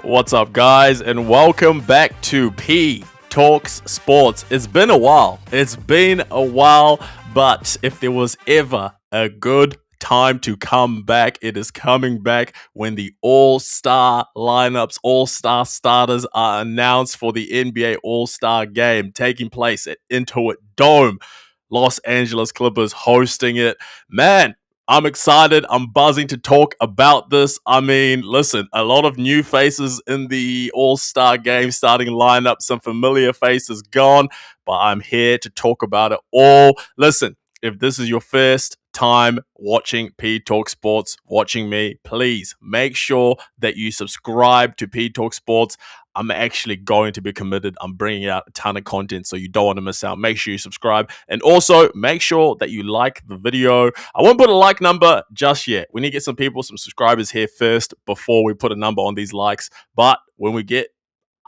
What's up, guys, and welcome back to P Talks Sports. It's been a while. But if there was ever a good time to come back, it is coming back when the All-Star lineups, All-Star starters are announced for the NBA All-Star game taking place at Intuit Dome. Los Angeles Clippers hosting it. Man, I'm excited. I'm buzzing to talk about this. I mean, listen, a lot of new faces in the All-Star game starting lineup, some familiar faces gone, but I'm here to talk about it all. Listen, if this is your first time watching P Talk Sports, watching me, please make sure that you subscribe to P Talk Sports. I'm actually going to be committed. I'm bringing out a ton of content, so you don't want to miss out. Make sure you subscribe. And also, make sure that you like the video. I won't put a like number just yet. We need to get some people, some subscribers here first before we put a number on these likes. But when we get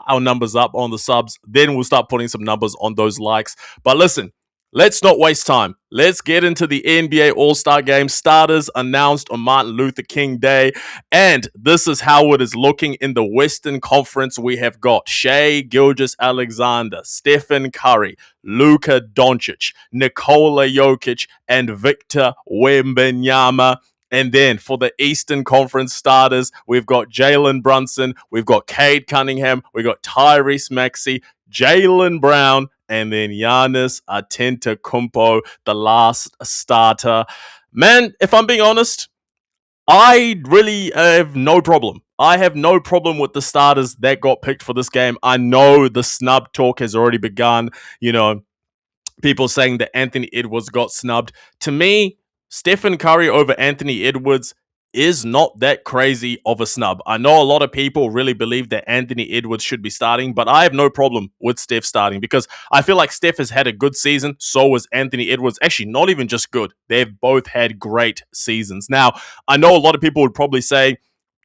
our numbers up on the subs, then we'll start putting some numbers on those likes. But listen, let's not waste time. Let's get into the NBA All-Star Game. Starters announced on Martin Luther King Day. And this is how it is looking in the Western Conference. We have got Shai Gilgeous-Alexander, Stephen Curry, Luka Doncic, Nikola Jokic, and Victor Wembanyama. And then for the Eastern Conference starters, we've got Jalen Brunson, we've got Cade Cunningham, we've got Tyrese Maxey, Jaylen Brown, and then Giannis Antetokounmpo, the last starter. Man, if I'm being honest, I really have no problem. I have no problem with the starters that got picked for this game. I know the snub talk has already begun. You know, people saying that Anthony Edwards got snubbed. To me, Stephen Curry over Anthony Edwards is not that crazy of a snub. I know a lot of people really believe that Anthony Edwards should be starting, but I have no problem with Steph starting because I feel like Steph has had a good season. So was Anthony Edwards. Actually, not even just good. They've both had great seasons. Now, I know a lot of people would probably say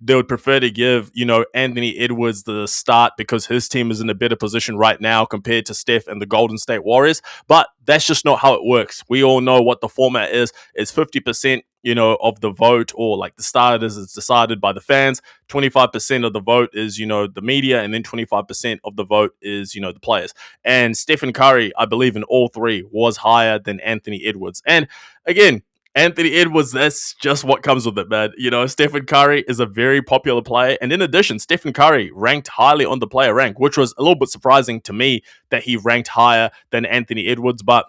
they would prefer to give, Anthony Edwards the start because his team is in a better position right now compared to Steph and the Golden State Warriors. But that's just not how it works. We all know what the format is. It's 50%, of the vote, or like the starters is decided by the fans. 25% of the vote is, the media, and then 25% of the vote is, the players. And Stephen Curry, I believe in all three, was higher than Anthony Edwards. And again, Anthony Edwards, that's just what comes with it, man. Stephen Curry is a very popular player. And in addition, Stephen Curry ranked highly on the player rank, which was a little bit surprising to me that he ranked higher than Anthony Edwards. But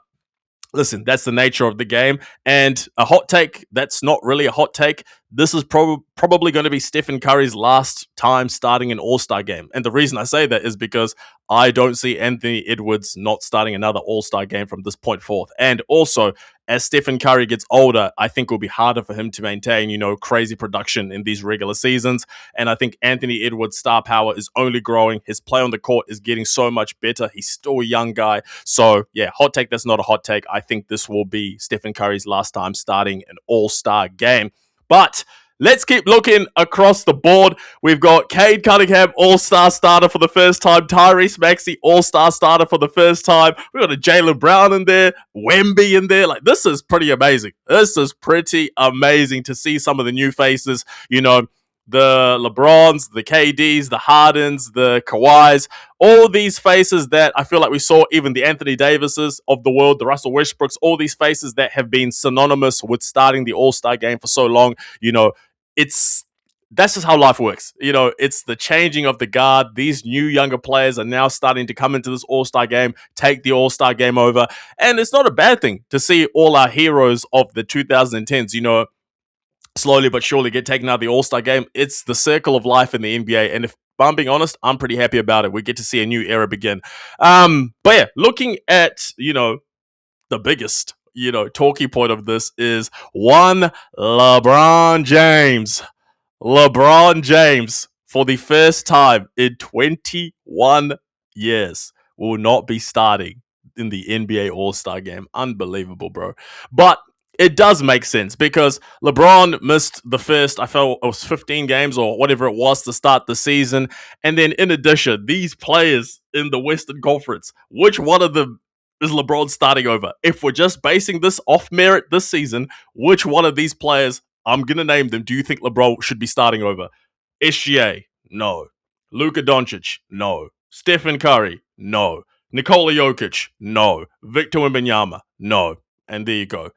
listen, that's the nature of the game. And a hot take, that's not really a hot take. This is probably going to be Stephen Curry's last time starting an All-Star game. And the reason I say that is because I don't see Anthony Edwards not starting another All-Star game from this point forth. And also, as Stephen Curry gets older, I think it will be harder for him to maintain, crazy production in these regular seasons. And I think Anthony Edwards' star power is only growing. His play on the court is getting so much better. He's still a young guy. So, yeah, hot take, that's not a hot take. I think this will be Stephen Curry's last time starting an All-Star game. But let's keep looking across the board. We've got Cade Cunningham, All-Star starter for the first time. Tyrese Maxey, All-Star starter for the first time. We've got a Jaylen Brown in there, Wemby in there. Like, this is pretty amazing. This is pretty amazing to see some of the new faces, the LeBron's, the KD's, the Hardens, the Kawhis, all these faces that I feel like we saw, even the Anthony Davises of the world, the Russell Westbrooks, all these faces that have been synonymous with starting the All-Star game for so long. That's just how life works. It's the changing of the guard. These new younger players are now starting to come into this All-Star game, take the All-Star game over. And it's not a bad thing to see all our heroes of the 2010s, slowly but surely get taken out of the All-Star game. It's the circle of life in the NBA. And if I'm being honest, I'm pretty happy about it. We get to see a new era begin. But yeah, looking at, the biggest, talking point of this is one LeBron James. LeBron James, for the first time in 21 years, will not be starting in the NBA All-Star game. Unbelievable, bro. But it does make sense because LeBron missed the first, I felt it was 15 games or whatever it was to start the season. And then in addition, these players in the Western Conference, which one of them is LeBron starting over? If we're just basing this off merit this season, which one of these players, I'm going to name them, do you think LeBron should be starting over? SGA? No. Luka Doncic, no. Stephen Curry, no. Nikola Jokic, no. Victor Wembanyama, no. And there you go.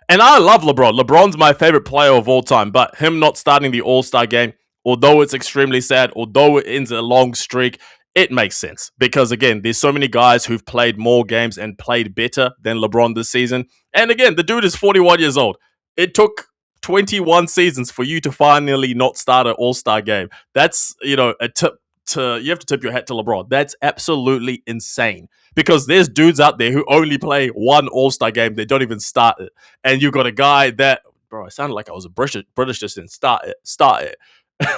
And I love LeBron. LeBron's my favorite player of all time, but him not starting the All-Star game, although it's extremely sad, although it ends a long streak, it makes sense. Because again, there's so many guys who've played more games and played better than LeBron this season. And again, the dude is 41 years old. It took 21 seasons for you to finally not start an All-Star game. That's, a tip you have to tip your hat to LeBron. That's absolutely insane. Because there's dudes out there who only play one All-Star game. They don't even start it. And you've got a guy that, bro, I sounded like I was a British just didn't start it.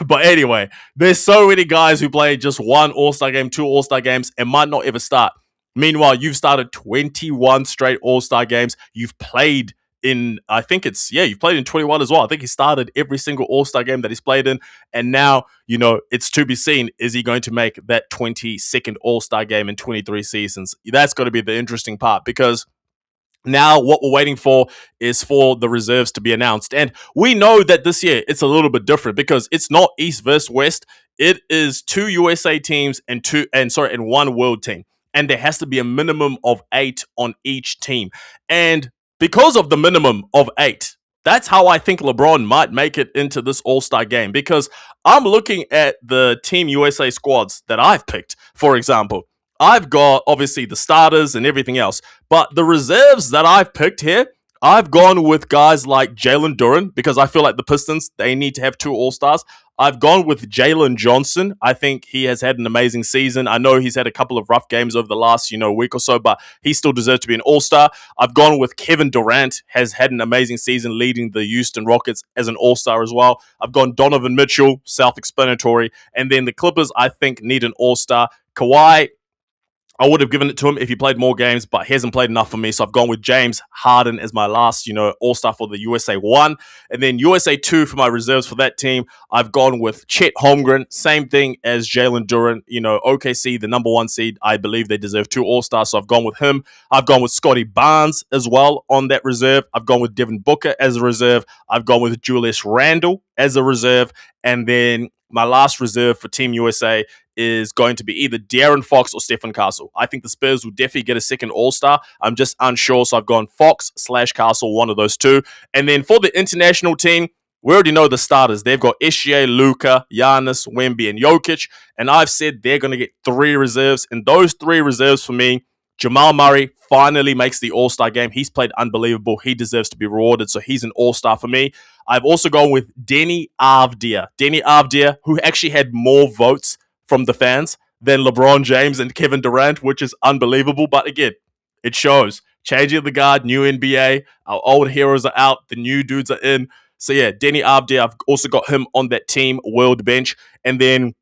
But anyway, there's so many guys who play just one All-Star game, two All-Star games, and might not ever start. Meanwhile, you've started 21 straight All-Star games. You've played you've played in 21 as well. I think he started every single All-Star game that he's played in. And now, it's to be seen. Is he going to make that 22nd All-Star game in 23 seasons? That's going to be the interesting part, because now what we're waiting for is for the reserves to be announced. And we know that this year it's a little bit different, because it's not East versus West. It is 2 USA teams and one world team. And there has to be a minimum of 8 on each team. And because of the minimum of 8, that's how I think LeBron might make it into this All-Star game. Because I'm looking at the Team USA squads that I've picked, for example. I've got, obviously, the starters and everything else. But the reserves that I've picked here, I've gone with guys like Jalen Duren, because I feel like the Pistons, they need to have 2 All-Stars. I've gone with Jalen Johnson. I think he has had an amazing season. I know he's had a couple of rough games over the last, week or so, but he still deserves to be an All-Star. I've gone with Kevin Durant, has had an amazing season leading the Houston Rockets as an All-Star as well. I've gone Donovan Mitchell, self-explanatory. And then the Clippers, I think, need an All-Star. Kawhi, I would have given it to him if he played more games, but he hasn't played enough for me. So I've gone with James Harden as my last, All-Star for the USA 1. And then USA 2 for my reserves for that team. I've gone with Chet Holmgren. Same thing as Jalen Duren. OKC, the number 1 seed. I believe they deserve 2 All-Stars. So I've gone with him. I've gone with Scotty Barnes as well on that reserve. I've gone with Devin Booker as a reserve. I've gone with Julius Randle as a reserve. And then my last reserve for Team USA is going to be either De'Aaron Fox or Stephen Castle. I think the Spurs will definitely get a second All-Star. I'm just unsure, so I've gone Fox/Castle, one of those two. And then for the international team, we already know the starters. They've got SGA, Luka, Giannis, Wemby, and Jokic. And I've said they're going to get 3 reserves. And those 3 reserves for me, Jamal Murray finally makes the All-Star game. He's played unbelievable. He deserves to be rewarded, so he's an All-Star for me. I've also gone with Denny Avdia, who actually had more votes from the fans than LeBron James and Kevin Durant, which is unbelievable. But again, it shows. Changing of the guard, new NBA. Our old heroes are out. The new dudes are in. So yeah, Denny Avdia, I've also got him on that Team World bench. And then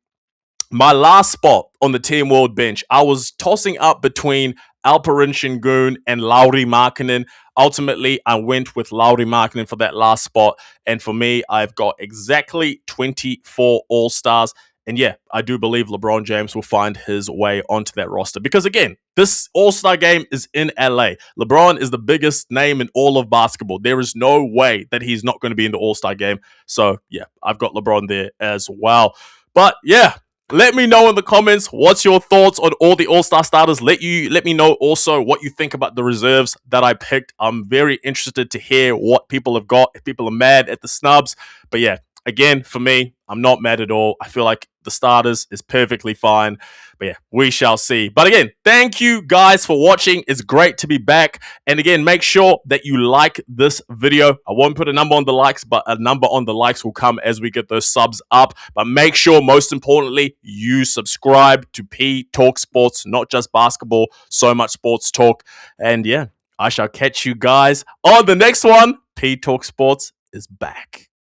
my last spot on the Team World bench, I was tossing up between Alperen Şengün and Lauri Markkanen. Ultimately, I went with Lauri Markkanen for that last spot. And for me, I've got exactly 24 All-Stars. And yeah, I do believe LeBron James will find his way onto that roster. Because again, this All-Star game is in LA. LeBron is the biggest name in all of basketball. There is no way that he's not going to be in the All-Star game. So yeah, I've got LeBron there as well. But yeah, let me know in the comments what's your thoughts on all the All-Star starters. Let me know also what you think about the reserves that I picked. I'm very interested to hear what people have got, if people are mad at the snubs. But yeah, again, for me, I'm not mad at all. I feel like the starters is perfectly fine. But yeah, we shall see. But again, thank you guys for watching. It's great to be back. And again, make sure that you like this video. I won't put a number on the likes, but a number on the likes will come as we get those subs up. But make sure, most importantly, you subscribe to P Talk Sports, not just basketball, so much sports talk. And yeah, I shall catch you guys on the next one. P Talk Sports is back.